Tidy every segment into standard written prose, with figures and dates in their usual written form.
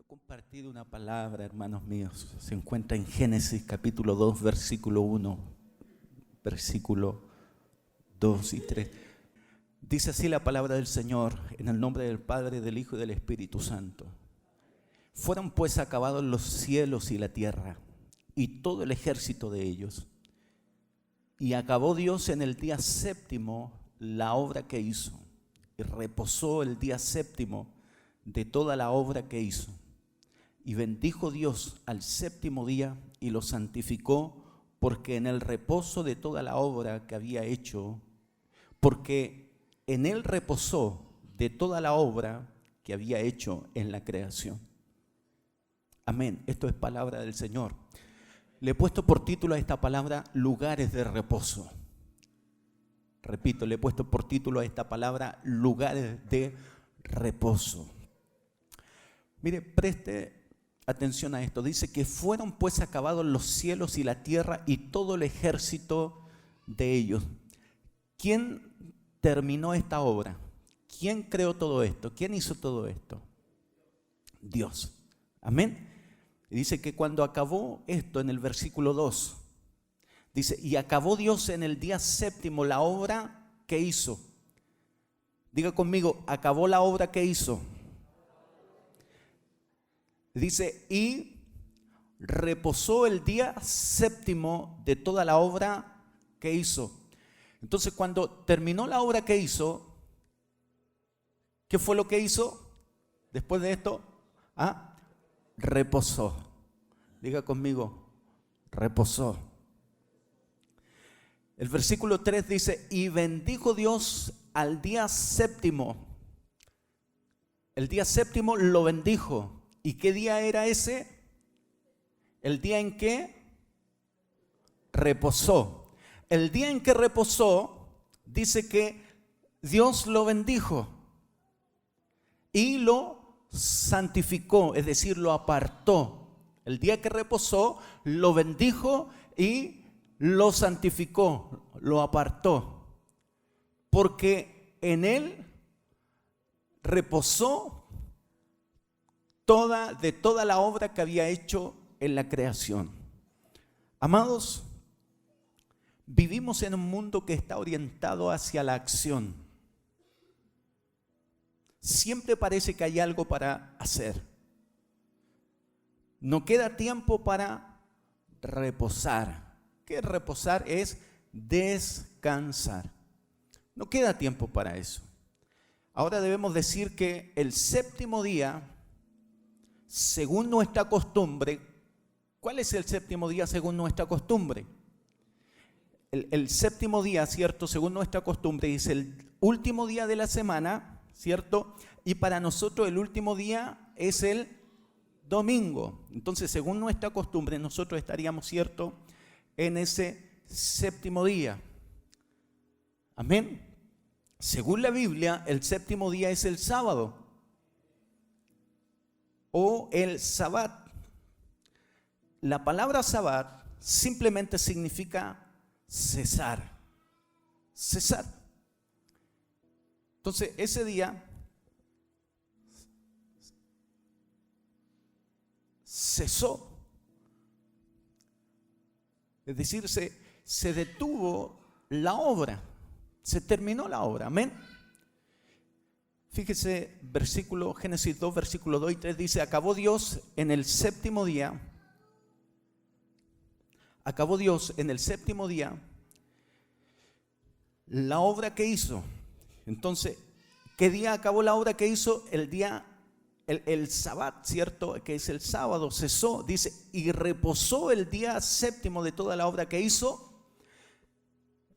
Compartir una palabra, hermanos míos. Se encuentra en Génesis capítulo 2, versículo 1, versículo 2 y 3. Dice así la palabra del Señor, en el nombre del Padre, del Hijo y del Espíritu Santo. Fueron pues acabados los cielos y la tierra, y todo el ejército de ellos. Y acabó Dios en el día séptimo la obra que hizo, y reposó el día séptimo de toda la obra que hizo. Y bendijo Dios al séptimo día y lo santificó, porque en el reposo de toda la obra que había hecho, porque en él reposó de toda la obra que había hecho en la creación. Amén. Esto es palabra del Señor. Le he puesto por título a esta palabra lugares de reposo. Repito, le he puesto por título a esta palabra lugares de reposo. Mire, preste atención a esto. Dice que fueron pues acabados los cielos y la tierra y todo el ejército de ellos. ¿Quién terminó esta obra? ¿Quién creó todo esto? ¿Quién hizo todo esto? Dios. Amén. Y dice que cuando acabó esto en el versículo 2, dice, y acabó Dios en el día séptimo la obra que hizo. Diga conmigo, acabó la obra que hizo. Dice, y reposó el día séptimo de toda la obra que hizo. Entonces, cuando terminó la obra que hizo, ¿qué fue lo que hizo después de esto? Reposó. Diga conmigo, reposó. El versículo 3 dice, y bendijo Dios al día séptimo. El día séptimo lo bendijo. ¿Y qué día era ese? El día en que reposó. El día en que reposó, dice que Dios lo bendijo y lo santificó, es decir, lo apartó. El día que reposó, lo bendijo y lo santificó, lo apartó. Porque en él reposó de toda la obra que había hecho en la creación. Amados, vivimos en un mundo que está orientado hacia la acción. Siempre parece que hay algo para hacer. No queda tiempo para reposar. ¿Qué es reposar? Es descansar. No queda tiempo para eso. Ahora debemos decir que el séptimo día, según nuestra costumbre, ¿cuál es el séptimo día según nuestra costumbre? El séptimo día, ¿cierto? Según nuestra costumbre, es el último día de la semana, ¿cierto? Y para nosotros el último día es el domingo. Entonces, según nuestra costumbre, nosotros estaríamos, ¿cierto?, en ese séptimo día. Amén. Según la Biblia, el séptimo día es el sábado o el Sabbat. La palabra Sabbat simplemente significa cesar. Cesar. Entonces, ese día cesó. Es decir, se detuvo la obra. Se terminó la obra. Amén. Fíjese, Génesis 2, versículo 2 y 3 dice, acabó Dios en el séptimo día. Acabó Dios en el séptimo día la obra que hizo. Entonces, ¿qué día acabó la obra que hizo? El día, el Sabbat, ¿cierto? Que es el sábado, cesó, dice, y reposó el día séptimo de toda la obra que hizo.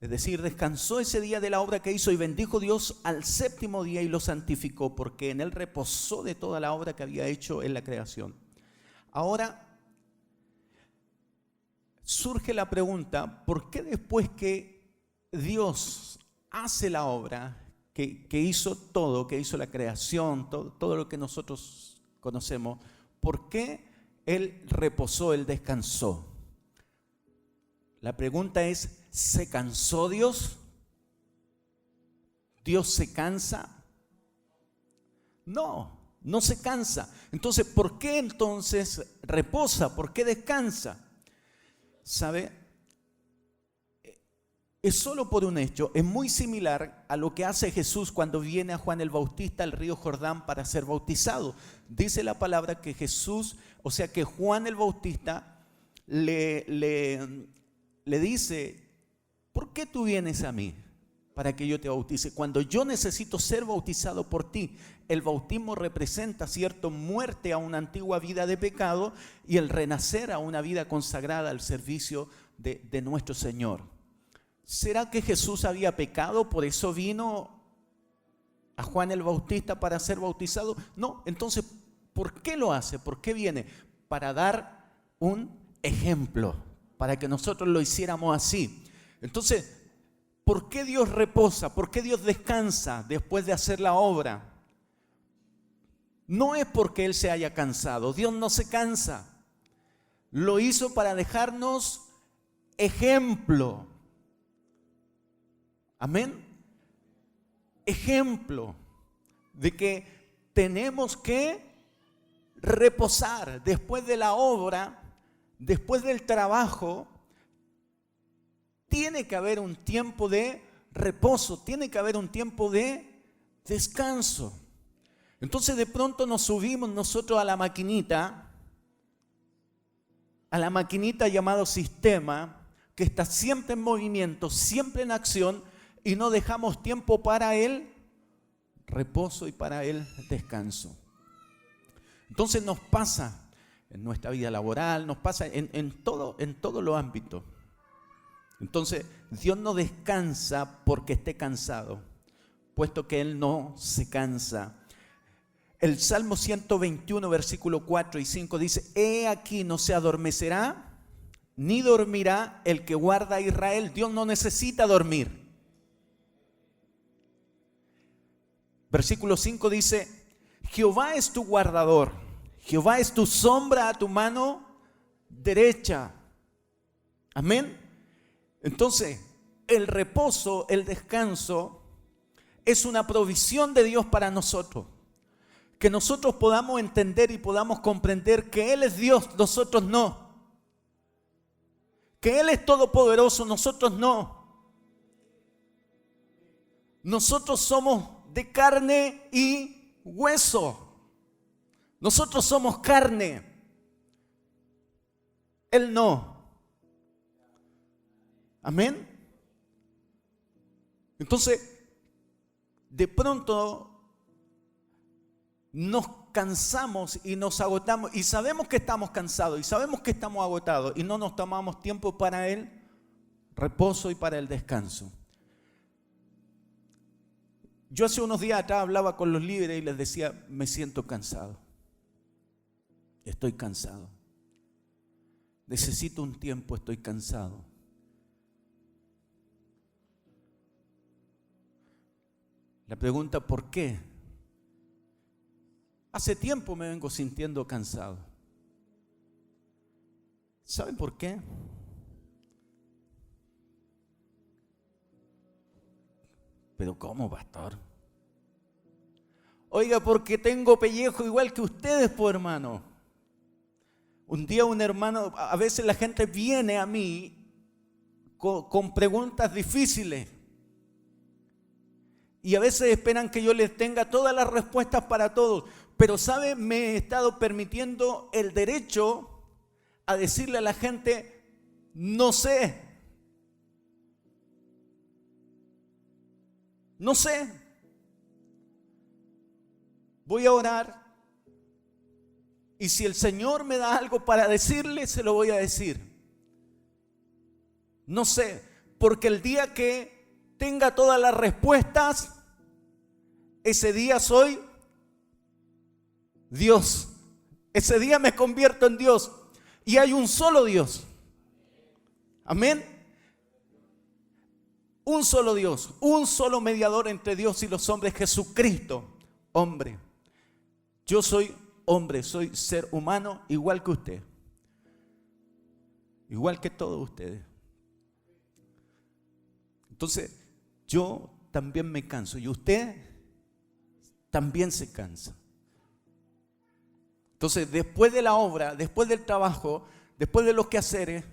Es decir, descansó ese día de la obra que hizo y bendijo Dios al séptimo día y lo santificó, porque en él reposó de toda la obra que había hecho en la creación. Ahora, surge la pregunta, ¿por qué después que Dios hace la obra, que hizo todo, que hizo la creación, todo lo que nosotros conocemos, ¿por qué él reposó, él descansó? La pregunta es, ¿se cansó Dios? ¿Dios se cansa? No. no se cansa. Entonces, ¿por qué entonces reposa? ¿Por qué descansa? ¿Sabe? Es solo por un hecho, es muy similar a lo que hace Jesús cuando viene a Juan el Bautista al río Jordán para ser bautizado. Dice la palabra que Jesús, o sea que Juan el Bautista le dice, ¿por qué tú vienes a mí para que yo te bautice? Cuando yo necesito ser bautizado por ti. El bautismo representa, ¿cierto?, muerte a una antigua vida de pecado y el renacer a una vida consagrada al servicio de nuestro Señor. ¿Será que Jesús había pecado, por eso vino a Juan el Bautista para ser bautizado? No, entonces, ¿por qué lo hace? ¿Por qué viene? Para dar un ejemplo, para que nosotros lo hiciéramos así. Entonces, ¿por qué Dios reposa? ¿Por qué Dios descansa después de hacer la obra? No es porque Él se haya cansado, Dios no se cansa. Lo hizo para dejarnos ejemplo. Amén. Ejemplo de que tenemos que reposar después de la obra, después del trabajo. Tiene que haber un tiempo de reposo, tiene que haber un tiempo de descanso. Entonces de pronto nos subimos nosotros a la maquinita llamado sistema, que está siempre en movimiento, siempre en acción, y no dejamos tiempo para el reposo y para el descanso. Entonces nos pasa en nuestra vida laboral, nos pasa en todos los ámbitos. Entonces Dios no descansa porque esté cansado, puesto que Él no se cansa. El Salmo 121, versículo 4 y 5 dice: He aquí no se adormecerá, ni dormirá el que guarda a Israel. Dios no necesita dormir. Versículo 5 dice: Jehová es tu guardador, Jehová es tu sombra a tu mano derecha. Amén. Entonces, el reposo, el descanso, es una provisión de Dios para nosotros. Que nosotros podamos entender y podamos comprender que Él es Dios, nosotros no. Que Él es todopoderoso, nosotros no. Nosotros somos de carne y hueso. Nosotros somos carne. Él no. Amén. Entonces, de pronto nos cansamos y nos agotamos y sabemos que estamos cansados y sabemos que estamos agotados y no nos tomamos tiempo para el reposo y para el descanso. Yo hace unos días atrás hablaba con los líderes y les decía: me siento cansado, estoy cansado, necesito un tiempo, estoy cansado. La pregunta: ¿por qué? Hace tiempo me vengo sintiendo cansado. ¿Saben por qué? ¿Pero cómo, pastor? Oiga, porque tengo pellejo igual que ustedes, pues, hermano. Un día un hermano, a veces la gente viene a mí con preguntas difíciles. Y a veces esperan que yo les tenga todas las respuestas para todos. Pero, ¿sabe? Me he estado permitiendo el derecho a decirle a la gente: no sé. No sé. Voy a orar. Y si el Señor me da algo para decirle, se lo voy a decir. No sé. Porque el día que tenga todas las respuestas, ese día soy Dios. Ese día me convierto en Dios. Y hay un solo Dios. Amén. Un solo Dios, un solo mediador entre Dios y los hombres, Jesucristo, hombre. Yo soy hombre, soy ser humano igual que usted. Igual que todos ustedes. Entonces, yo también me canso y usted también se cansa. Entonces, después de la obra, después del trabajo, después de los quehaceres,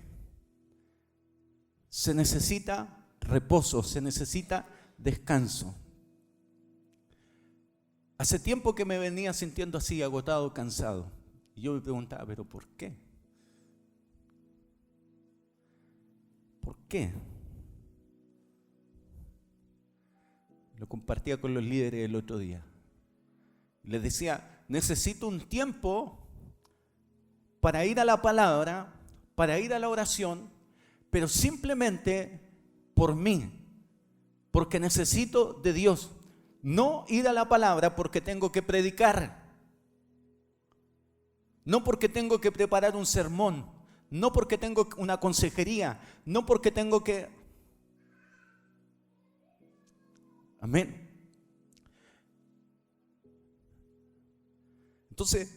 se necesita reposo, se necesita descanso. Hace tiempo que me venía sintiendo así, agotado, cansado. Y yo me preguntaba, ¿pero por qué? ¿Por qué? Lo compartía con los líderes el otro día. Les decía, necesito un tiempo para ir a la palabra, para ir a la oración, pero simplemente por mí, porque necesito de Dios. No ir a la palabra porque tengo que predicar, no porque tengo que preparar un sermón, no porque tengo una consejería, no porque tengo que... Amén. Entonces,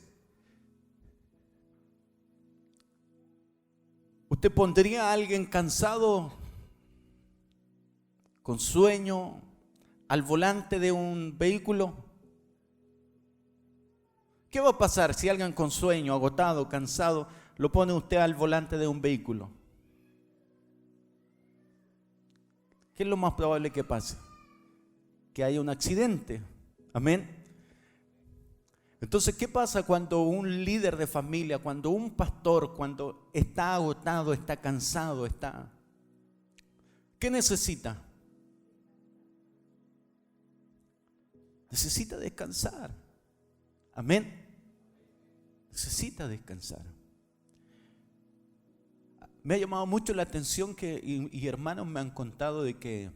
¿usted pondría a alguien cansado, con sueño, al volante de un vehículo? ¿Qué va a pasar si alguien con sueño, agotado, cansado, lo pone usted al volante de un vehículo? ¿Qué es lo más probable que pase? Que haya un accidente. Amén. Entonces, ¿qué pasa cuando un líder de familia, cuando un pastor, cuando está agotado, está cansado, ¿qué necesita? Necesita descansar. Amén. Necesita descansar. Me ha llamado mucho la atención y hermanos me han contado de que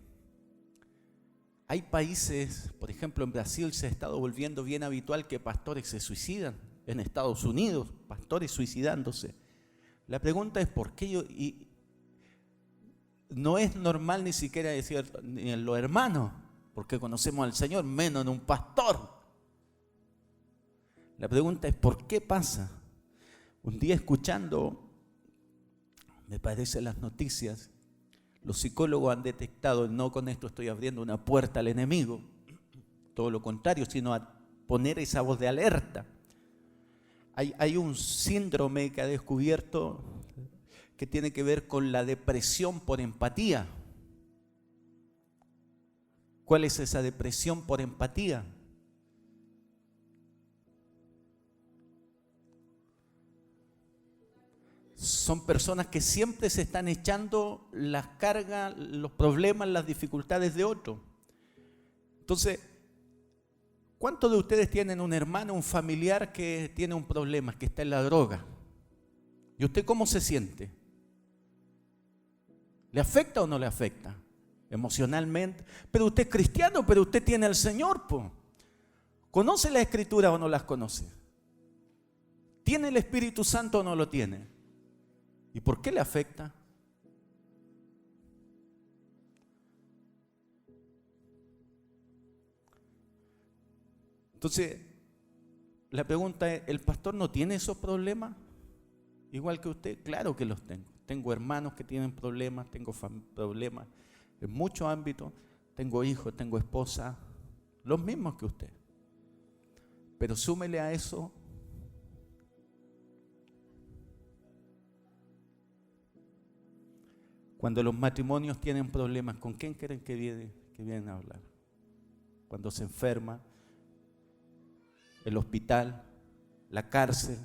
hay países, por ejemplo en Brasil se ha estado volviendo bien habitual que pastores se suicidan. En Estados Unidos, pastores suicidándose. La pregunta es ¿por qué y no es normal ni siquiera decir ni en los hermanos, porque conocemos al Señor, menos en un pastor? La pregunta es ¿por qué pasa? Un día escuchando, me parece las noticias, los psicólogos han detectado, no con esto estoy abriendo una puerta al enemigo, todo lo contrario, sino a poner esa voz de alerta. Hay un síndrome que ha descubierto que tiene que ver con la depresión por empatía. ¿Cuál es esa depresión por empatía? Son personas que siempre se están echando las cargas, los problemas, las dificultades de otro. Entonces, ¿cuántos de ustedes tienen un hermano, un familiar que tiene un problema, que está en la droga? ¿Y usted cómo se siente? ¿Le afecta o no le afecta? Emocionalmente. Pero usted es cristiano, pero usted tiene al Señor, po. ¿Conoce la Escritura o no las conoce? ¿Tiene el Espíritu Santo o no lo tiene? ¿Y por qué le afecta? Entonces, la pregunta es, ¿el pastor no tiene esos problemas? Igual que usted, claro que los tengo. Tengo hermanos que tienen problemas, tengo problemas en muchos ámbitos, tengo hijos, tengo esposa, los mismos que usted. Pero súmele a eso cuando los matrimonios tienen problemas, ¿con quién creen que vienen a hablar? Cuando se enferma, el hospital, la cárcel.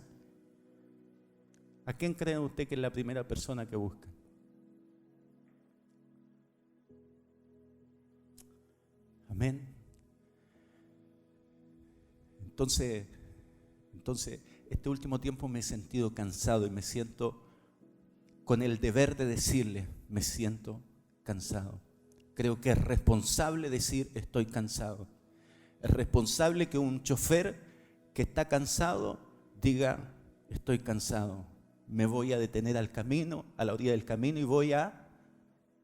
¿A quién cree usted que es la primera persona que busca? Amén. Entonces, este último tiempo me he sentido cansado y me siento con el deber de decirle, me siento cansado. Creo que es responsable decir estoy cansado. Es responsable que un chofer que está cansado diga estoy cansado. Me voy a detener al camino, a la orilla del camino y voy a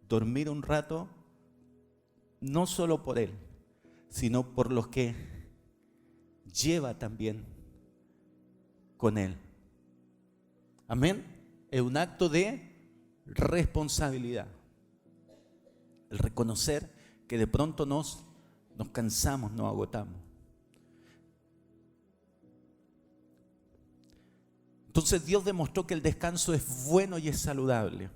dormir un rato, no solo por él, sino por los que lleva también con él. Amén. Es un acto de responsabilidad. El reconocer que de pronto nos cansamos, nos agotamos. Entonces Dios demostró que el descanso es bueno y es saludable.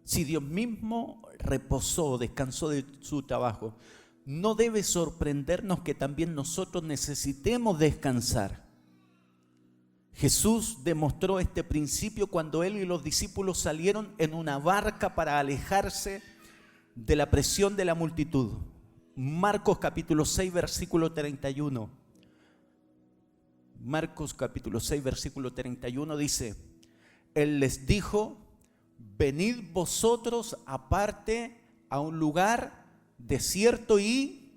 Si Dios mismo reposó, descansó de su trabajo, no debe sorprendernos que también nosotros necesitemos descansar. Jesús demostró este principio cuando Él y los discípulos salieron en una barca para alejarse de la presión de la multitud. Marcos capítulo 6, versículo 31. Marcos capítulo 6, versículo 31 dice: Él les dijo: venid vosotros aparte a un lugar desierto y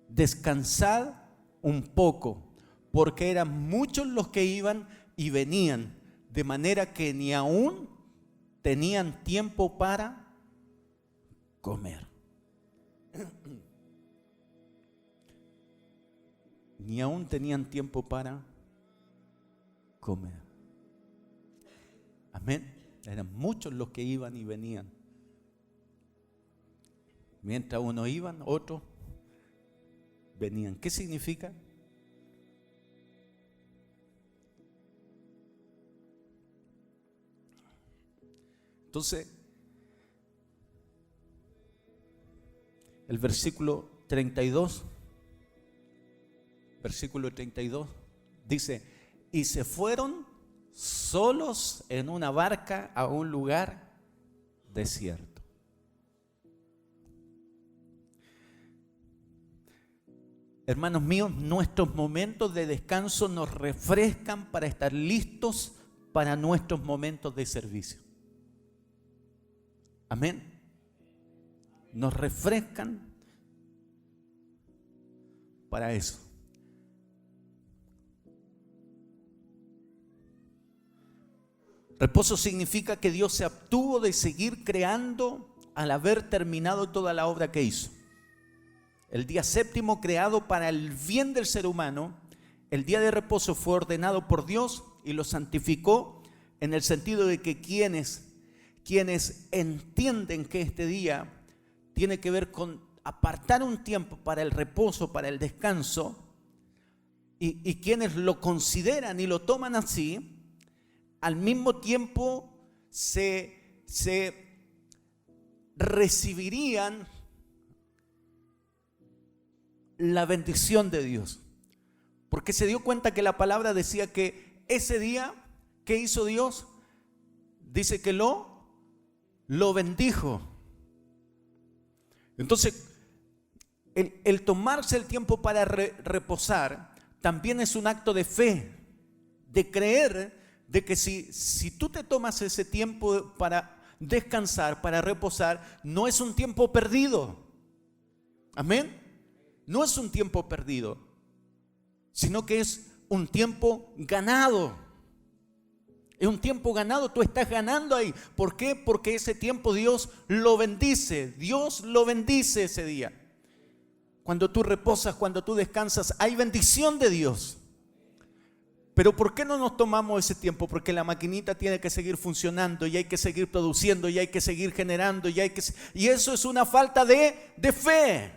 descansad un poco, porque eran muchos los que iban y venían, de manera que ni aún tenían tiempo para comer. Ni aún tenían tiempo para comer. Amén. Eran muchos los que iban y venían. Mientras unos iban, otros venían. ¿Qué significa? Entonces, el versículo 32 dice: y se fueron solos en una barca a un lugar desierto. Hermanos míos, nuestros momentos de descanso nos refrescan para estar listos para nuestros momentos de servicio. Amén. Nos refrescan para eso. Reposo significa que Dios se abstuvo de seguir creando al haber terminado toda la obra que hizo. El día séptimo, creado para el bien del ser humano, el día de reposo fue ordenado por Dios y lo santificó en el sentido de que quienes entienden que este día tiene que ver con apartar un tiempo para el reposo, para el descanso, y quienes lo consideran y lo toman así, al mismo tiempo se recibirían la bendición de Dios. Porque se dio cuenta que la palabra decía que ese día, ¿qué hizo Dios? Dice que lo bendijo. Entonces, el tomarse el tiempo para reposar también es un acto de fe, de creer de que si tú te tomas ese tiempo para descansar, para reposar, no es un tiempo perdido. Amén. No es un tiempo perdido, sino que es un tiempo ganado. Es un tiempo ganado, tú estás ganando ahí. ¿Por qué? Porque ese tiempo Dios lo bendice. Dios lo bendice ese día. Cuando tú reposas, cuando tú descansas, hay bendición de Dios. Pero ¿por qué no nos tomamos ese tiempo? Porque la maquinita tiene que seguir funcionando y hay que seguir produciendo y hay que seguir generando y eso es una falta de fe.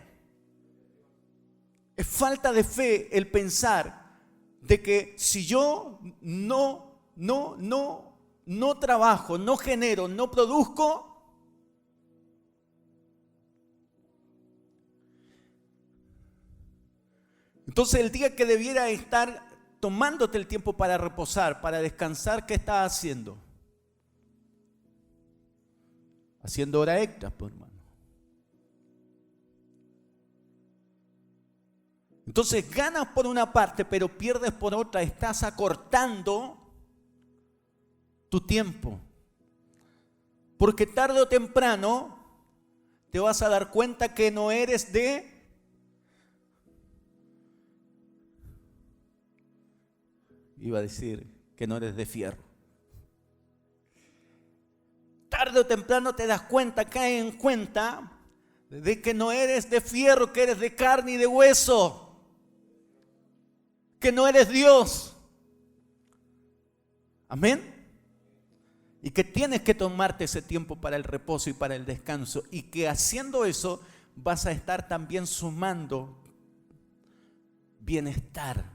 Es falta de fe el pensar de que si yo no trabajo, no genero, no produzco, entonces el día que debiera estar tomándote el tiempo para reposar, para descansar, ¿qué estás haciendo? Haciendo hora extra, pues, hermano. Entonces ganas por una parte, pero pierdes por otra. Estás acortando tu tiempo. Porque tarde o temprano te vas a dar cuenta que no eres iba a decir que no eres de fierro. Tarde o temprano te das cuenta, cae en cuenta de que no eres de fierro, que eres de carne y de hueso, que no eres Dios. Amén. Y que tienes que tomarte ese tiempo para el reposo y para el descanso, y que haciendo eso vas a estar también sumando bienestar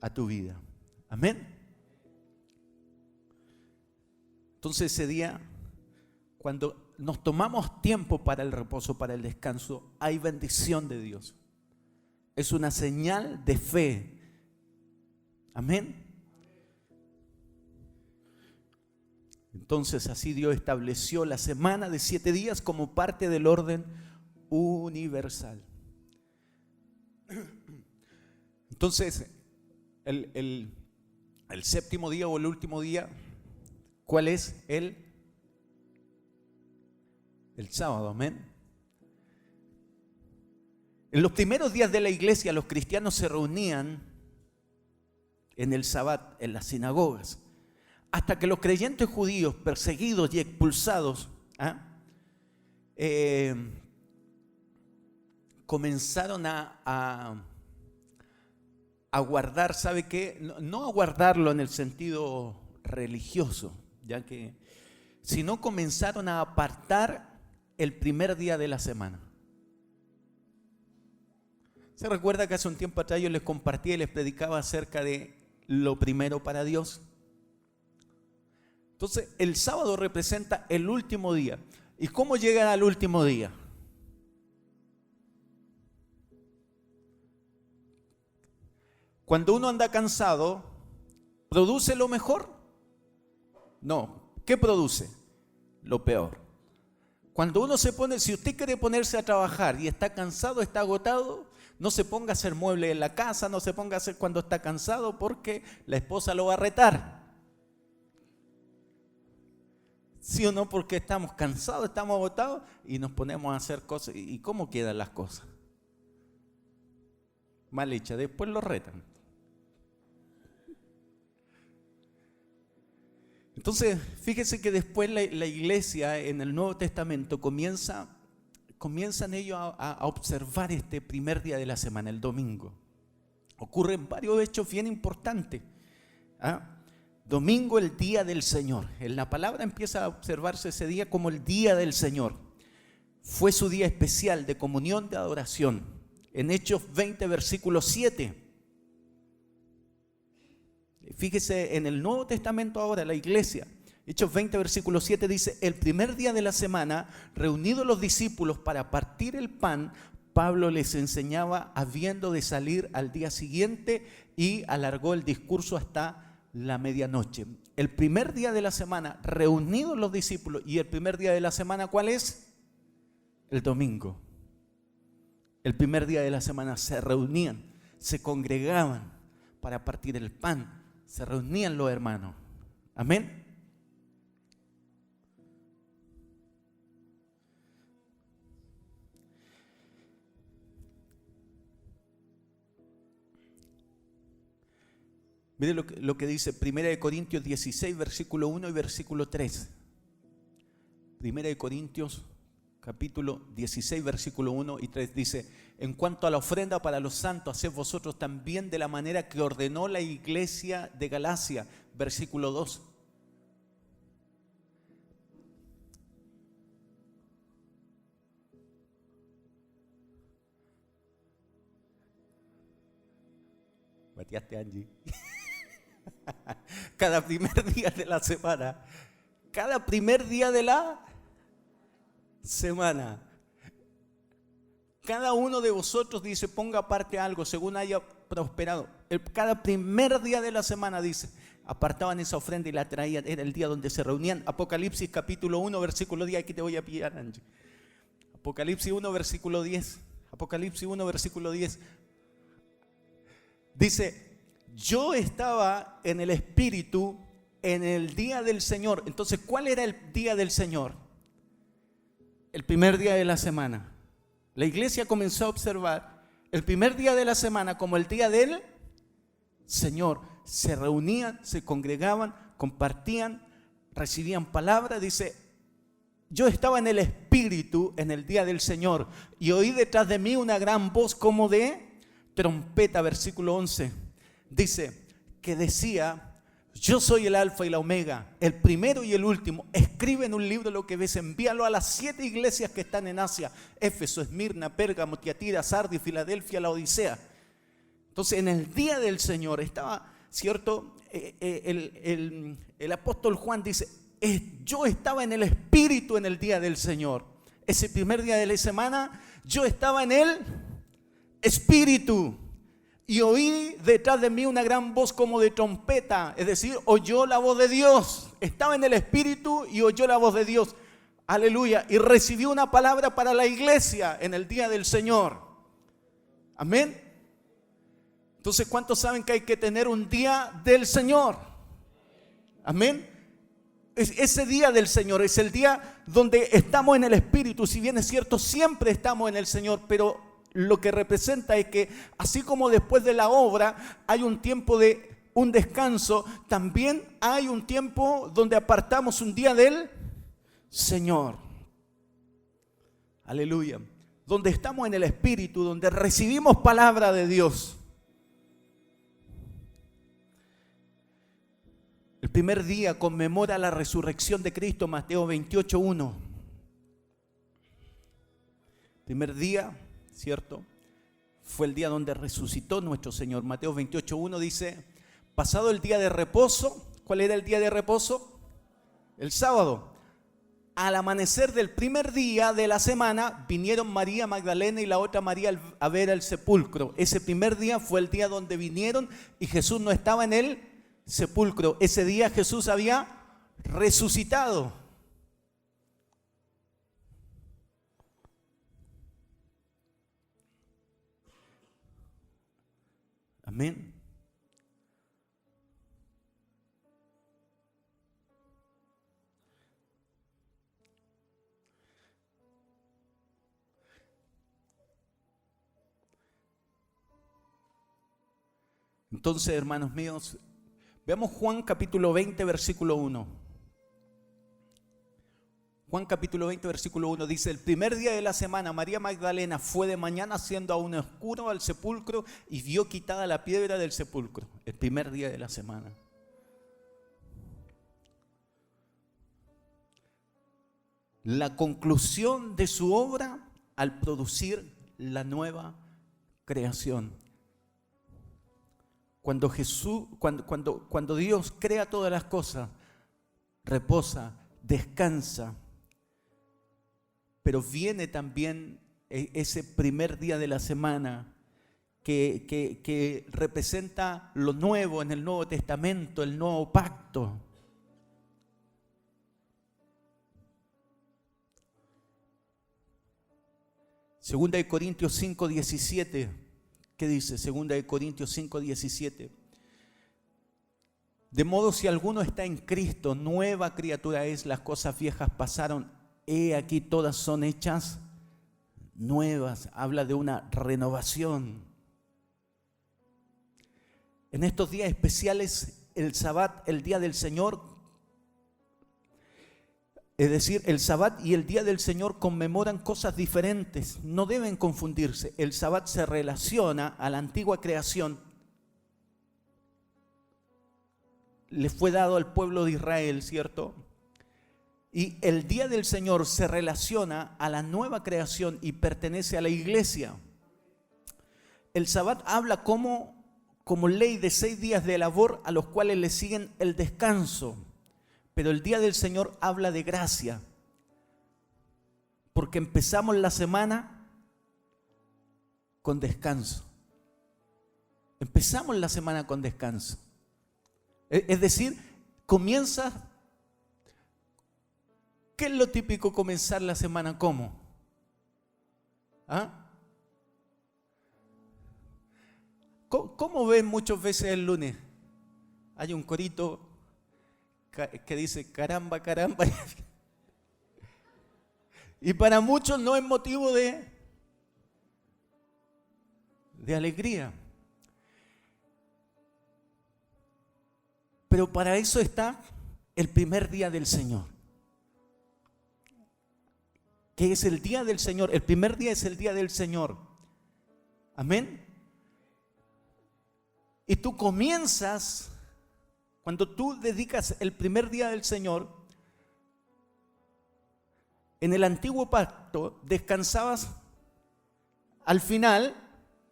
a tu vida. Amén. Entonces ese día, cuando nos tomamos tiempo para el reposo, para el descanso, hay bendición de Dios. Es una señal de fe. Amén. Entonces así Dios estableció la semana de 7 días como parte del orden universal. Entonces, el séptimo día o el último día, ¿cuál es? El sábado, amén. En los primeros días de la iglesia, los cristianos se reunían en el Sabbat, en las sinagogas, hasta que los creyentes judíos perseguidos y expulsados comenzaron a guardar, ¿sabe qué? No a guardarlo en el sentido religioso, ya que, sino comenzaron a apartar el primer día de la semana. ¿Se recuerda que hace un tiempo atrás yo les compartía y les predicaba acerca de lo primero para Dios? Entonces, el sábado representa el último día. ¿Y cómo llegan al último día? Cuando uno anda cansado, ¿produce lo mejor? No. ¿Qué produce? Lo peor. Cuando uno se pone, si usted quiere ponerse a trabajar y está cansado, está agotado, no se ponga a hacer muebles en la casa, no se ponga a hacer cuando está cansado, porque la esposa lo va a retar. ¿Sí o no? Porque estamos cansados, estamos agotados y nos ponemos a hacer cosas. ¿Y cómo quedan las cosas? Mal hechas, después lo retan. Entonces, fíjese que después la iglesia en el Nuevo Testamento comienzan ellos a observar este primer día de la semana, el domingo. Ocurren varios hechos bien importantes. Domingo, el día del Señor. En la palabra empieza a observarse ese día como el día del Señor. Fue su día especial de comunión, de adoración. En Hechos 20, versículo 7. Fíjese en el Nuevo Testamento ahora, la iglesia. Hechos 20, versículo 7 dice: el primer día de la semana, reunidos los discípulos para partir el pan, Pablo les enseñaba habiendo de salir al día siguiente, y alargó el discurso hasta la medianoche. El primer día de la semana, reunidos los discípulos. Y el primer día de la semana, ¿cuál es? El domingo. El primer día de la semana se reunían, se congregaban para partir el pan, se reunían los hermanos. Amén. Mire lo que dice 1 Corintios 16, versículo 1 y versículo 3. 1 Corintios capítulo 16, versículo 1 y 3 dice: en cuanto a la ofrenda para los santos, haced vosotros también de la manera que ordenó la iglesia de Galacia. Versículo 2. Bateaste, Angie. Cada primer día de la semana. Cada primer día de la semana. Cada uno de vosotros, dice, ponga aparte algo según haya prosperado. Cada primer día de la semana, dice, apartaban esa ofrenda y la traían. Era el día donde se reunían. Apocalipsis capítulo 1, versículo 10. Aquí te voy a pillar, Angie. Apocalipsis 1, versículo 10. Apocalipsis 1, versículo 10. Dice: yo estaba en el Espíritu en el día del Señor. Entonces, ¿cuál era el día del Señor? El primer día de la semana. La iglesia comenzó a observar el primer día de la semana como el día del Señor. Se reunían, se congregaban, compartían, recibían palabra. Dice: yo estaba en el Espíritu en el día del Señor y oí detrás de mí una gran voz como de trompeta. Versículo 11. Dice que decía: yo soy el alfa y la omega, el primero y el último. Escribe en un libro lo que ves, envíalo a las 7 iglesias que están en Asia: Éfeso, Esmirna, Pérgamo, Tiatira, Sardis, Filadelfia, la Odisea. Entonces, en el día del Señor estaba, ¿cierto? El apóstol Juan dice, yo estaba en el Espíritu en el día del Señor. Ese primer día de la semana, yo estaba en el Espíritu. Y oí detrás de mí una gran voz como de trompeta, es decir, oyó la voz de Dios. Estaba en el Espíritu y oyó la voz de Dios. Aleluya. Y recibió una palabra para la iglesia en el día del Señor. Amén. Entonces, ¿cuántos saben que hay que tener un día del Señor? Amén. Ese día del Señor es el día donde estamos en el Espíritu. Si bien es cierto, siempre estamos en el Señor, pero lo que representa es que así como después de la obra hay un tiempo de un descanso, también hay un tiempo donde apartamos un día del Señor. Aleluya. Donde estamos en el Espíritu, donde recibimos palabra de Dios. El primer día conmemora la resurrección de Cristo, Mateo 28:1. Primer día, ¿cierto? Fue el día donde resucitó nuestro Señor. Mateo 28:1 dice, pasado el día de reposo, ¿cuál era el día de reposo? El sábado. Al amanecer del primer día de la semana, vinieron María Magdalena y la otra María a ver el sepulcro. Ese primer día fue el día donde vinieron y Jesús no estaba en el sepulcro. Ese día Jesús había resucitado. Amén. Entonces, hermanos míos, veamos Juan capítulo 20, versículo 1. Juan capítulo 20, versículo 1 dice, el primer día de la semana María Magdalena fue de mañana siendo aún oscuro al sepulcro y vio quitada la piedra del sepulcro. El primer día de la semana. La conclusión de su obra al producir la nueva creación. Cuando Dios crea todas las cosas, reposa, descansa. Pero viene también ese primer día de la semana que representa lo nuevo en el Nuevo Testamento, el nuevo pacto. Segunda de Corintios 5, 17. ¿Qué dice? Segunda de Corintios 5, 17. De modo si alguno está en Cristo, nueva criatura es, las cosas viejas pasaron, he aquí todas son hechas nuevas. Habla de una renovación. En estos días especiales, el Sabbat, el día del Señor, es decir, el Sabbat y el día del Señor conmemoran cosas diferentes, no deben confundirse. El Sabbat se relaciona a la antigua creación. Le fue dado al pueblo de Israel, ¿cierto? Y el día del Señor se relaciona a la nueva creación y pertenece a la iglesia. El Sabbat habla como ley de 6 días de labor a los cuales le siguen el descanso. Pero el día del Señor habla de gracia, porque empezamos la semana con descanso. Empezamos la semana con descanso. Es decir, comienza. ¿Qué es lo típico comenzar la semana? ¿Cómo? ¿Ah? ¿Cómo ven muchas veces el lunes? Hay un corito que dice caramba, caramba. Y para muchos no es motivo de alegría. Pero para eso está el primer día del Señor, que es el día del Señor. El primer día es el día del Señor. Amén. Y tú comienzas, cuando tú dedicas el primer día del Señor, en el antiguo pacto descansabas al final,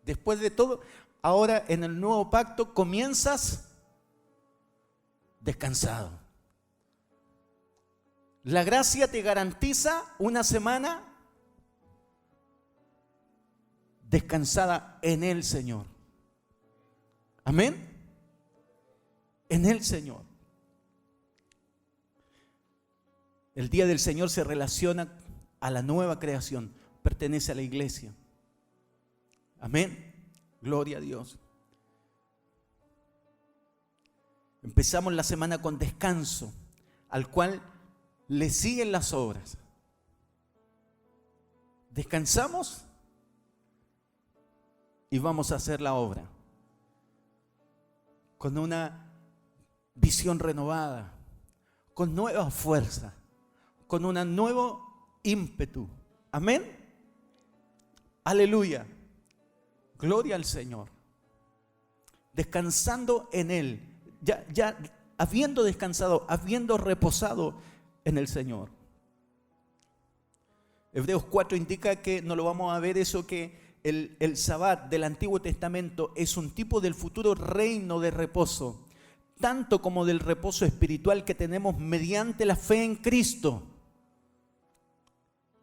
después de todo, ahora en el nuevo pacto comienzas descansado. La gracia te garantiza una semana descansada en el Señor. Amén. En el Señor. El día del Señor se relaciona a la nueva creación, pertenece a la iglesia. Amén. Gloria a Dios. Empezamos la semana con descanso, al cual le siguen las obras. Descansamos y vamos a hacer la obra con una visión renovada, con nueva fuerza, con un nuevo ímpetu. Amén. Aleluya. Gloria al Señor. Descansando en Él. Ya habiendo descansado, habiendo reposado en el Señor. Hebreos 4 indica que, no lo vamos a ver eso, que el Sabbat del Antiguo Testamento es un tipo del futuro reino de reposo, tanto como del reposo espiritual que tenemos mediante la fe en Cristo.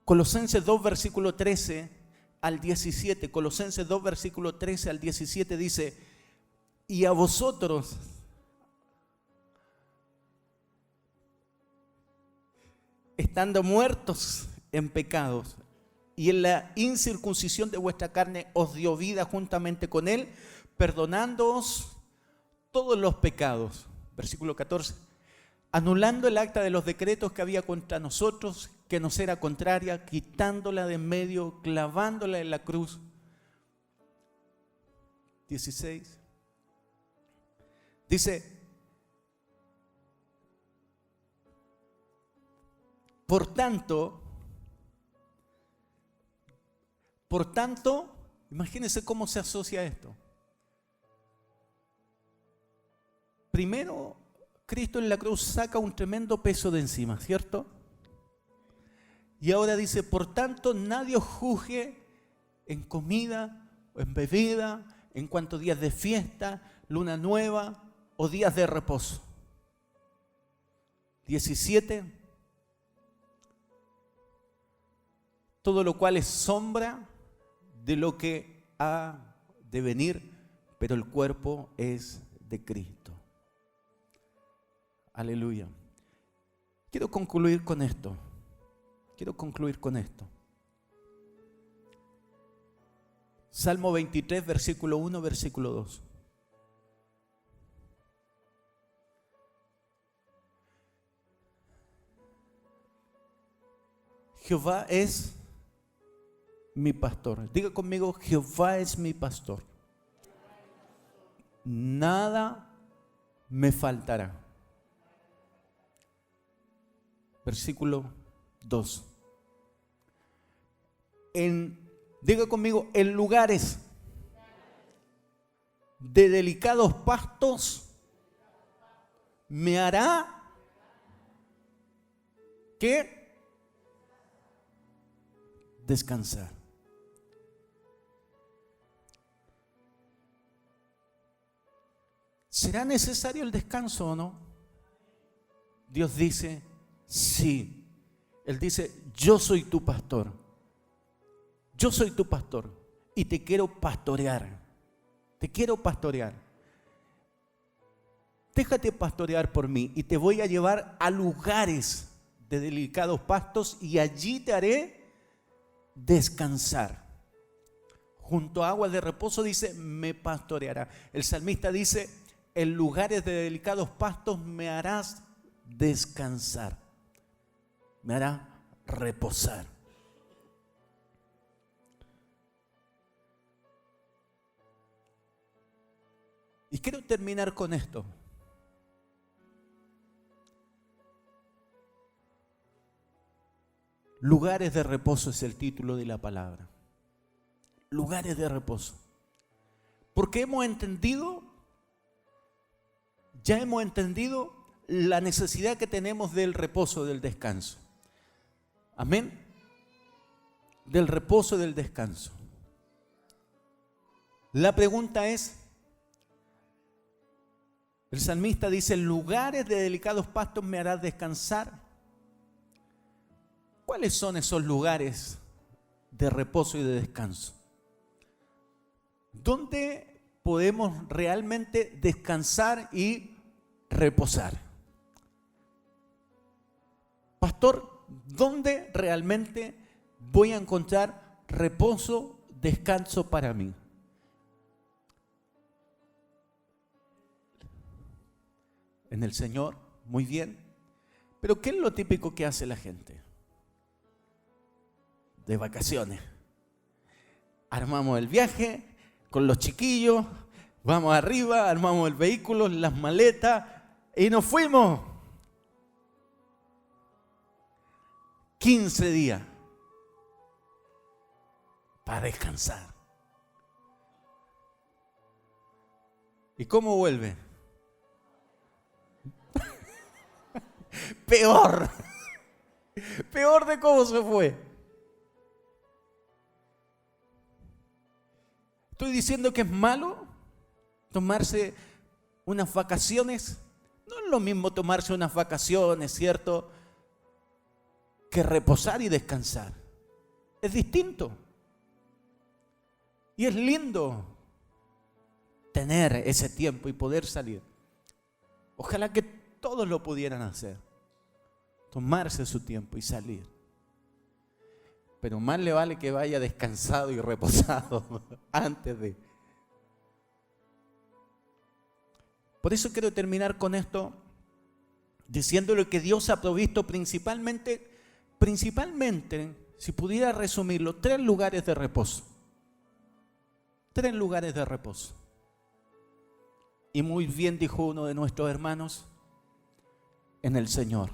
Colosenses 2, versículo 13 al 17. Colosenses 2, versículo 13 al 17 dice: y a vosotros, estando muertos en pecados y en la incircuncisión de vuestra carne, os dio vida juntamente con Él, perdonándoos todos los pecados. Versículo 14. Anulando el acta de los decretos que había contra nosotros, que nos era contraria, quitándola de en medio, clavándola en la cruz. 16. Dice: por tanto, imagínense cómo se asocia esto. Primero, Cristo en la cruz saca un tremendo peso de encima, ¿cierto? Y ahora dice: por tanto, nadie os juzgue en comida o en bebida, en cuanto días de fiesta, luna nueva o días de reposo. 17. Todo lo cual es sombra de lo que ha de venir, pero el cuerpo es de Cristo. Aleluya. Quiero concluir con esto. Salmo 23, versículo 1, versículo 2. Jehová es mi pastor. Diga conmigo: Jehová es mi pastor. Nada me faltará. Versículo 2. Diga conmigo: en lugares de delicados pastos me hará ¿qué? Descansar. ¿Será necesario el descanso o no? Dios dice sí. Él dice: yo soy tu pastor. Yo soy tu pastor y te quiero pastorear. Te quiero pastorear. Déjate pastorear por mí y te voy a llevar a lugares de delicados pastos y allí te haré descansar. Junto a aguas de reposo, dice, me pastoreará. El salmista dice: en lugares de delicados pastos me harás descansar. Me hará reposar. Y quiero terminar con esto. Lugares de reposo es el título de la palabra. Lugares de reposo. Porque ya hemos entendido la necesidad que tenemos del reposo, del descanso. Amén. Del reposo, del descanso. La pregunta es, el salmista dice, en lugares de delicados pastos me harás descansar. ¿Cuáles son esos lugares de reposo y de descanso? ¿Dónde podemos realmente descansar y reposar? Pastor, ¿dónde realmente voy a encontrar reposo, descanso para mí? En el Señor, muy bien. Pero ¿qué es lo típico que hace la gente? De vacaciones. Armamos el viaje con los chiquillos, vamos arriba, armamos el vehículo, las maletas y nos fuimos. 15 días para descansar. ¿Y cómo vuelve? Peor. Peor de cómo se fue. ¿Estoy diciendo que es malo tomarse unas vacaciones? No es lo mismo tomarse unas vacaciones, ¿cierto?, que reposar y descansar. Es distinto. Y es lindo tener ese tiempo y poder salir. Ojalá que todos lo pudieran hacer. Tomarse su tiempo y salir. Pero más le vale que vaya descansado y reposado antes de. Por eso quiero terminar con esto diciéndole que Dios ha provisto principalmente, si pudiera resumirlo, 3 lugares de reposo. 3 lugares de reposo. Y muy bien dijo uno de nuestros hermanos, en el Señor.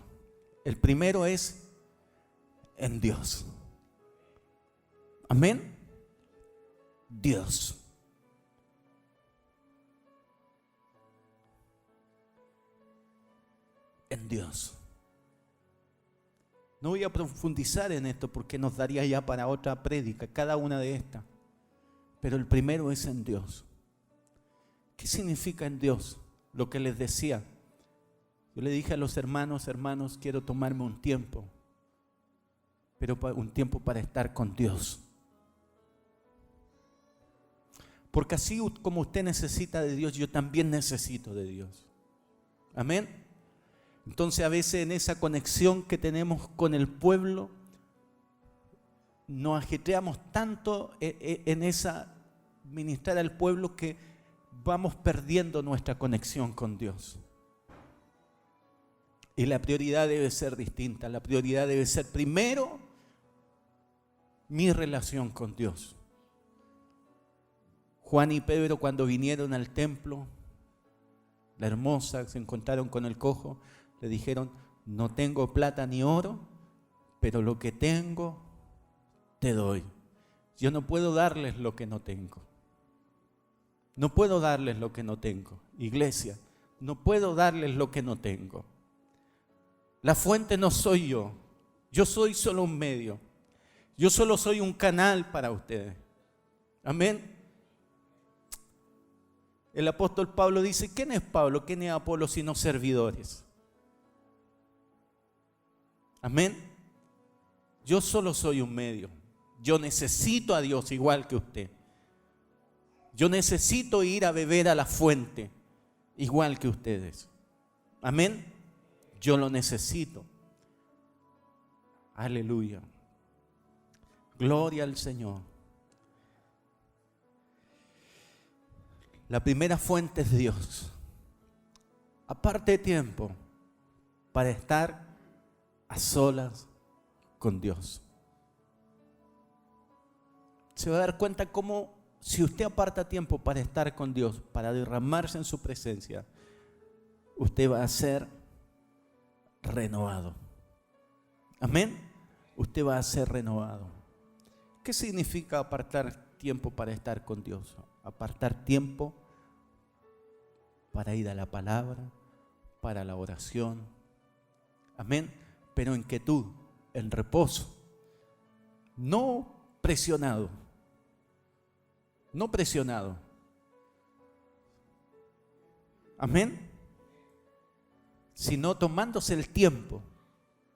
El primero es en Dios. Amén. Dios. En Dios. No voy a profundizar en esto porque nos daría ya para otra prédica, cada una de estas. Pero el primero es en Dios. ¿Qué significa en Dios? Lo que les decía. Yo le dije a los hermanos, quiero tomarme un tiempo, pero un tiempo para estar con Dios. Porque así como usted necesita de Dios, yo también necesito de Dios. Amén. Entonces a veces en esa conexión que tenemos con el pueblo, nos ajetreamos tanto en esa ministrar al pueblo que vamos perdiendo nuestra conexión con Dios. Y la prioridad debe ser distinta. La prioridad debe ser primero mi relación con Dios. Juan y Pedro, cuando vinieron al templo, la hermosa, se encontraron con el cojo, le dijeron, no tengo plata ni oro, pero lo que tengo te doy. Yo no puedo darles lo que no tengo. No puedo darles lo que no tengo. Iglesia, no puedo darles lo que no tengo. La fuente no soy yo. Yo soy solo un medio. Yo solo soy un canal para ustedes. Amén. El apóstol Pablo dice, ¿quién es Pablo? ¿Quién es Apolo sino servidores? Amén. Yo solo soy un medio. Yo necesito a Dios igual que usted. Yo necesito ir a beber a la fuente igual que ustedes. Amén. Yo lo necesito. Aleluya. Gloria al Señor. La primera fuente es Dios. Aparte de tiempo para estar a solas con Dios. Se va a dar cuenta cómo si usted aparta tiempo para estar con Dios, para derramarse en su presencia, usted va a ser renovado. Amén. Usted va a ser renovado. ¿Qué significa apartar tiempo para estar con Dios? Apartar tiempo para ir a la palabra, para la oración. Amén. Pero en quietud, en reposo. No presionado. No presionado. Amén. Sino tomándose el tiempo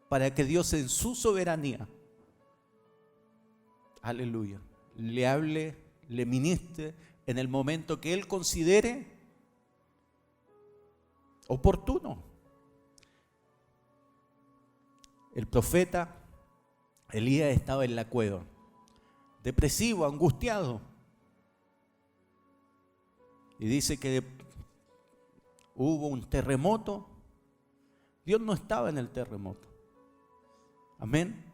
para que Dios en su soberanía, aleluya, le hable, le ministre en el momento que Él considere oportuno. El profeta Elías estaba en la cueva, depresivo, angustiado. Y dice que hubo un terremoto. Dios no estaba en el terremoto. Amén.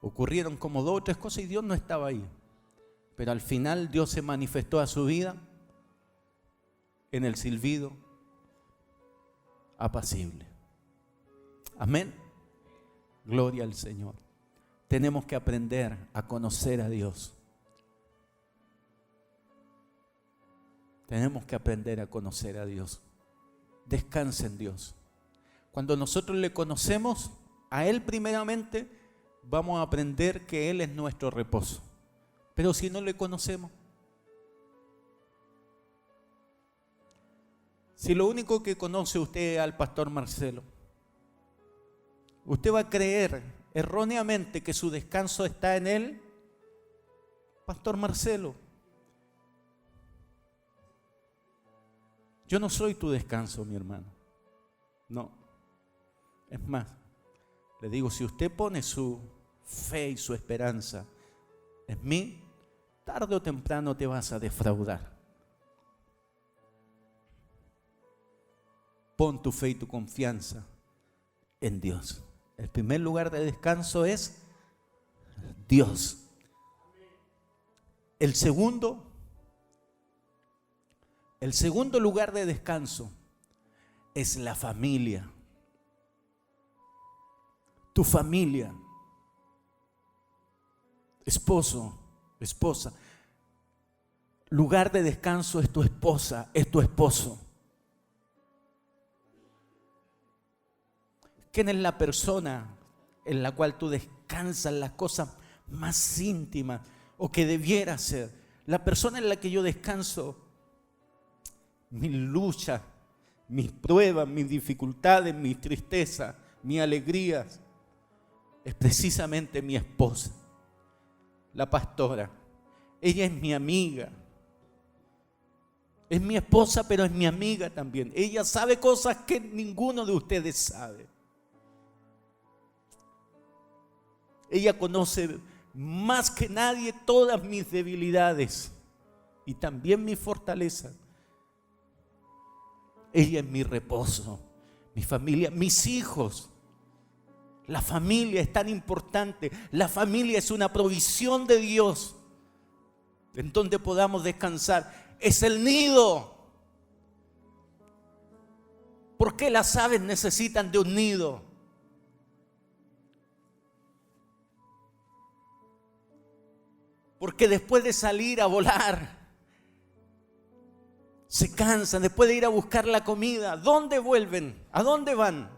Ocurrieron como 2 o 3 cosas y Dios no estaba ahí. Pero al final Dios se manifestó a su vida en el silbido apacible. Amén. Gloria al Señor. Tenemos que aprender a conocer a Dios. Tenemos que aprender a conocer a Dios. Descansa en Dios. Cuando nosotros le conocemos a Él primeramente, vamos a aprender que Él es nuestro reposo. Pero si no le conocemos, si lo único que conoce usted es al pastor Marcelo, usted va a creer erróneamente que su descanso está en él, pastor Marcelo. Yo no soy tu descanso, mi hermano. No. Es más, le digo, si usted pone su fe y su esperanza en mí, tarde o temprano te vas a defraudar. Pon tu fe y tu confianza en Dios. El primer lugar de descanso es Dios. El segundo lugar de descanso es la familia. Tu familia. Esposo, esposa. Lugar de descanso es tu esposa, es tu esposo. ¿Quién es la persona en la cual tú descansas las cosas más íntimas o que debiera ser? La persona en la que yo descanso mis luchas, mis pruebas, mis dificultades, mis tristezas, mis alegrías, es precisamente mi esposa, la pastora. Ella es mi amiga. Es mi esposa, pero es mi amiga también. Ella sabe cosas que ninguno de ustedes sabe. Ella conoce más que nadie todas mis debilidades y también mis fortalezas. Ella es mi reposo, mi familia, mis hijos. La familia es tan importante. La familia es una provisión de Dios en donde podamos descansar. Es el nido. ¿Por qué las aves necesitan de un nido? Porque después de salir a volar, se cansan, después de ir a buscar la comida, ¿dónde vuelven? ¿A dónde van?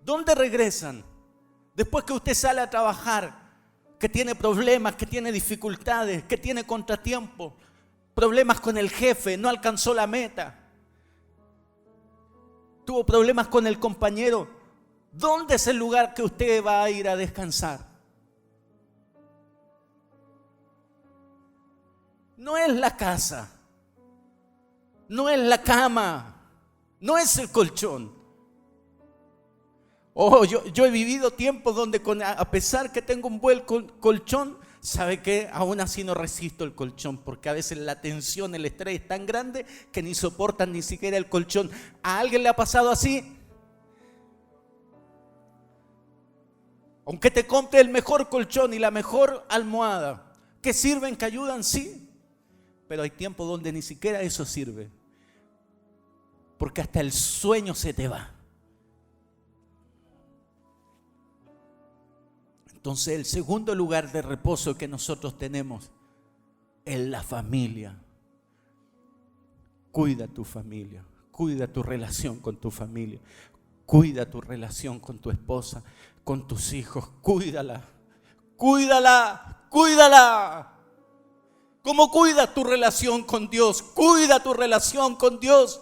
¿Dónde regresan? Después que usted sale a trabajar, que tiene problemas, que tiene dificultades, que tiene contratiempos, problemas con el jefe, no alcanzó la meta, tuvo problemas con el compañero, ¿dónde es el lugar que usted va a ir a descansar? No es la casa, no es la cama, no es el colchón. Oh, yo he vivido tiempos donde a pesar que tengo un buen colchón, ¿sabe qué? Aún así no resisto el colchón, porque a veces la tensión, el estrés es tan grande que ni soportan ni siquiera el colchón. ¿A alguien le ha pasado así? Aunque te compre el mejor colchón y la mejor almohada, ¿que sirven, que ayudan? Sí. Pero hay tiempos donde ni siquiera eso sirve, porque hasta el sueño se te va. Entonces el segundo lugar de reposo que nosotros tenemos es la familia. Cuida tu familia, cuida tu relación con tu familia, cuida tu relación con tu esposa, con tus hijos, cuídala, cuídala, cuídala. ¿Cómo cuidas tu relación con Dios? Cuida tu relación con Dios.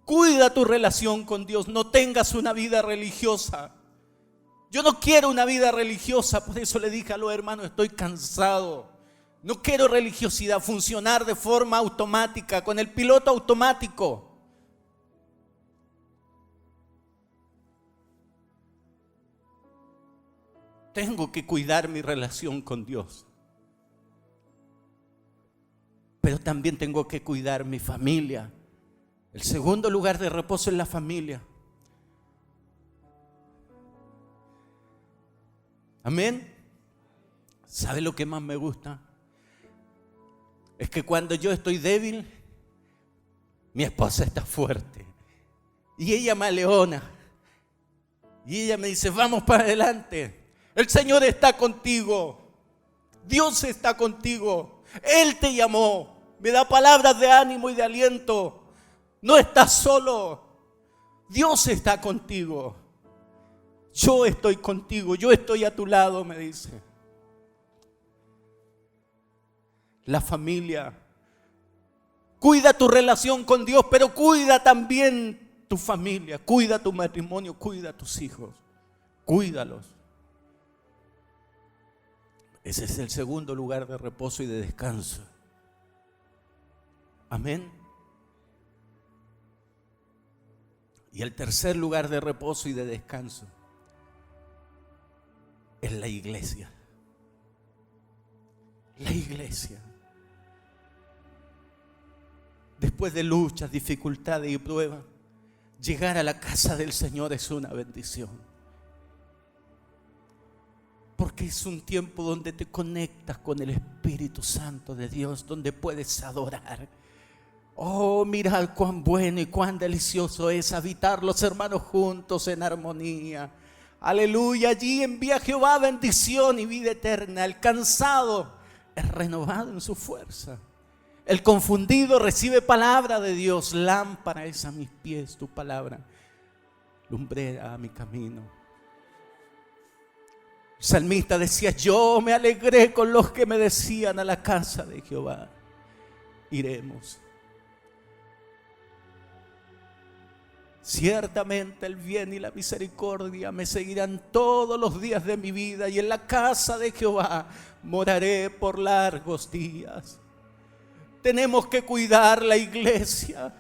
Cuida tu relación con Dios. No tengas una vida religiosa. Yo no quiero una vida religiosa, por eso le dije a los hermanos, estoy cansado. No quiero religiosidad, funcionar de forma automática, con el piloto automático. Tengo que cuidar mi relación con Dios. Pero también tengo que cuidar mi familia. El segundo lugar de reposo es la familia. Amén. ¿Sabe lo que más me gusta? Es que cuando yo estoy débil, mi esposa está fuerte. Y ella me aleona. Y ella me dice, vamos para adelante. El Señor está contigo. Dios está contigo. Él te llamó. Me da palabras de ánimo y de aliento. No estás solo. Dios está contigo. Yo estoy contigo. Yo estoy a tu lado, me dice. La familia. Cuida tu relación con Dios, pero cuida también tu familia. Cuida tu matrimonio. Cuida a tus hijos. Cuídalos. Ese es el segundo lugar de reposo y de descanso. Amén. Y el tercer lugar de reposo y de descanso es la iglesia. La iglesia. Después de luchas, dificultades y pruebas, llegar a la casa del Señor es una bendición. Porque es un tiempo donde te conectas con el Espíritu Santo de Dios, donde puedes adorar. Oh, mira cuán bueno y cuán delicioso es habitar los hermanos juntos en armonía. Aleluya, allí envía Jehová bendición y vida eterna. El cansado es renovado en su fuerza. El confundido recibe palabra de Dios. Lámpara es a mis pies tu palabra, lumbrera a mi camino. El salmista decía, yo me alegré con los que me decían, a la casa de Jehová iremos. Ciertamente el bien y la misericordia me seguirán todos los días de mi vida, y en la casa de Jehová moraré por largos días. Tenemos que cuidar la iglesia.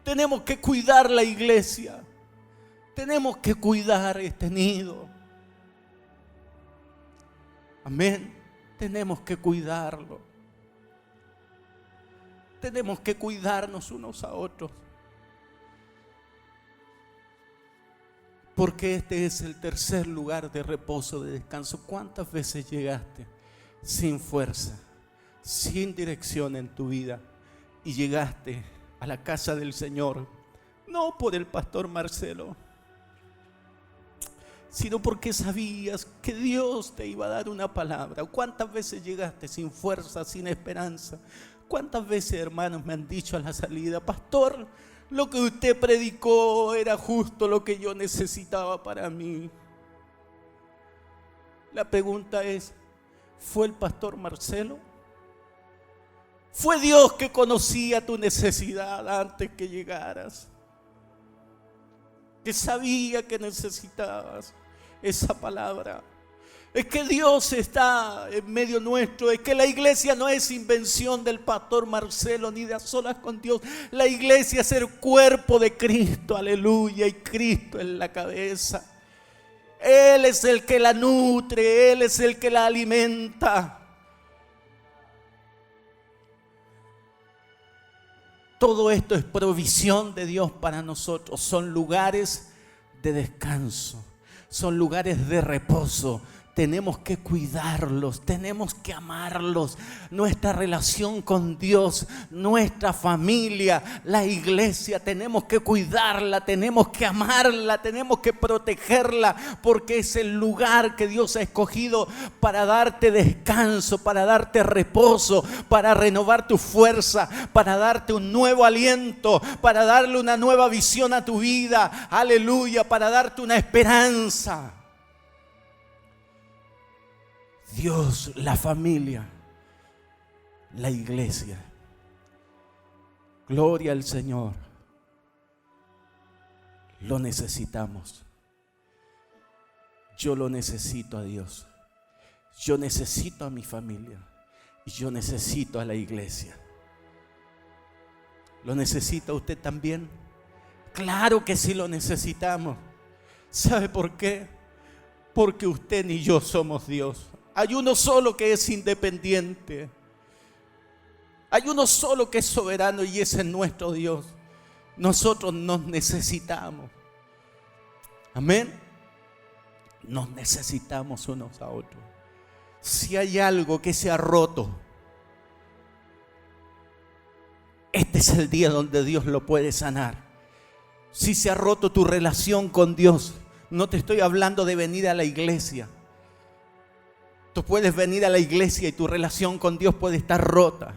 Tenemos que cuidar la iglesia. Tenemos que cuidar este nido. Amén. Tenemos que cuidarlo. Tenemos que cuidarnos unos a otros. Porque este es el tercer lugar de reposo, de descanso. ¿Cuántas veces llegaste sin fuerza, sin dirección en tu vida, y llegaste a la casa del Señor, no por el pastor Marcelo, sino porque sabías que Dios te iba a dar una palabra? ¿Cuántas veces llegaste sin fuerza, sin esperanza? ¿Cuántas veces, hermanos, me han dicho a la salida, pastor, lo que usted predicó era justo lo que yo necesitaba para mí? La pregunta es, ¿fue el pastor Marcelo? ¿Fue Dios que conocía tu necesidad antes que llegaras? Que sabía que necesitabas esa palabra. Es que Dios está en medio nuestro. Es que la iglesia no es invención del pastor Marcelo ni de a solas con Dios. La iglesia es el cuerpo de Cristo, aleluya, y Cristo es la cabeza. Él es el que la nutre, Él es el que la alimenta. Todo esto es provisión de Dios para nosotros. Son lugares de descanso, son lugares de reposo. Tenemos que cuidarlos, tenemos que amarlos. Nuestra relación con Dios, nuestra familia, la iglesia, tenemos que cuidarla, tenemos que amarla, tenemos que protegerla, porque es el lugar que Dios ha escogido para darte descanso, para darte reposo, para renovar tu fuerza, para darte un nuevo aliento, para darle una nueva visión a tu vida, aleluya, para darte una esperanza. Dios, la familia, la iglesia. Gloria al Señor. Lo necesitamos. Yo lo necesito a Dios. Yo necesito a mi familia. Y yo necesito a la iglesia. ¿Lo necesita usted también? Claro que sí lo necesitamos. ¿Sabe por qué? Porque usted ni yo somos Dios. Hay uno solo que es independiente. Hay uno solo que es soberano y ese es nuestro Dios. Nosotros nos necesitamos. Amén. Nos necesitamos unos a otros. Si hay algo que se ha roto, este es el día donde Dios lo puede sanar. Si se ha roto tu relación con Dios, no te estoy hablando de venir a la iglesia. Tú puedes venir a la iglesia y tu relación con Dios puede estar rota.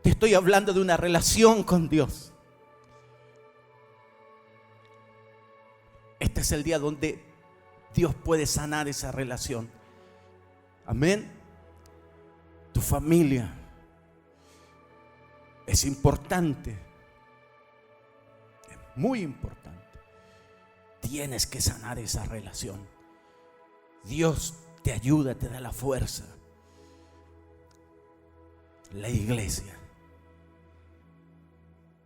Te estoy hablando de una relación con Dios. Este es el día donde Dios puede sanar esa relación. Amén. Tu familia es importante. Es muy importante. Tienes que sanar esa relación. Dios te ayuda, te da la fuerza. La iglesia.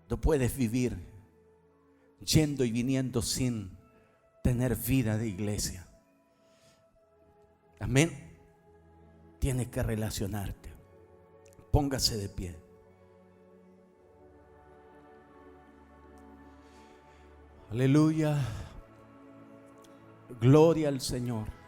No puedes vivir yendo y viniendo sin tener vida de iglesia. Amén. Tienes que relacionarte. Póngase de pie. Aleluya. Gloria al Señor.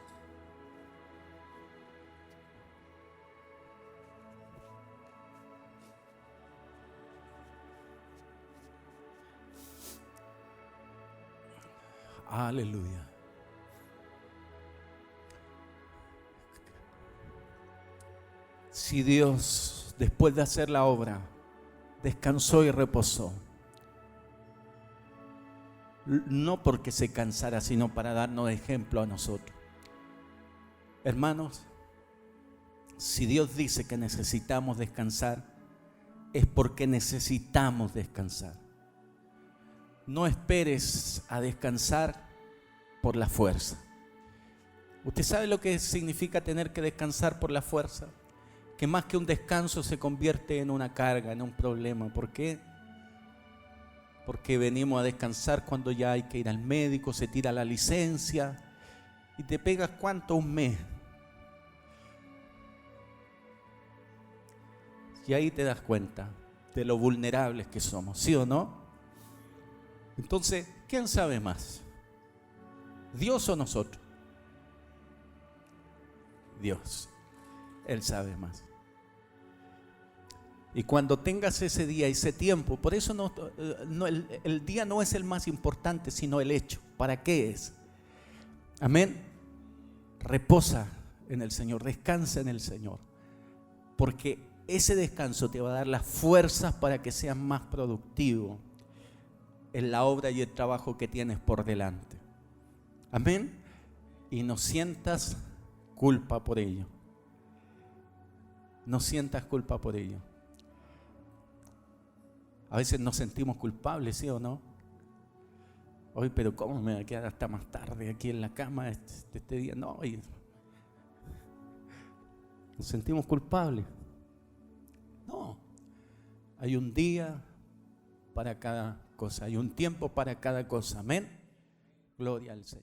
Aleluya. Si Dios, después de hacer la obra, descansó y reposó, no porque se cansara, sino para darnos ejemplo a nosotros. Hermanos, si Dios dice que necesitamos descansar, es porque necesitamos descansar. No esperes a descansar por la fuerza. ¿Usted sabe lo que significa tener que descansar por la fuerza? Que más que un descanso se convierte en una carga, en un problema. ¿Por qué? Porque venimos a descansar cuando ya hay que ir al médico, se tira la licencia y te pegas ¿cuánto? Un mes. Y ahí te das cuenta de lo vulnerables que somos, ¿sí o no? Entonces, ¿quién sabe más? ¿Dios o nosotros? Dios. Él sabe más. Y cuando tengas ese día, ese tiempo, por eso el día no es el más importante, sino el hecho. ¿Para qué es? Amén. Reposa en el Señor, descansa en el Señor. Porque ese descanso te va a dar las fuerzas para que seas más productivo en la obra y el trabajo que tienes por delante. Amén. Y no sientas culpa por ello. No sientas culpa por ello. A veces nos sentimos culpables, ¿sí o no? Hoy, pero ¿cómo me voy a quedar hasta más tarde aquí en la cama este día? No, nos sentimos culpables. No, hay un día para cada cosa, hay un tiempo para cada cosa. Amén. Gloria al Señor.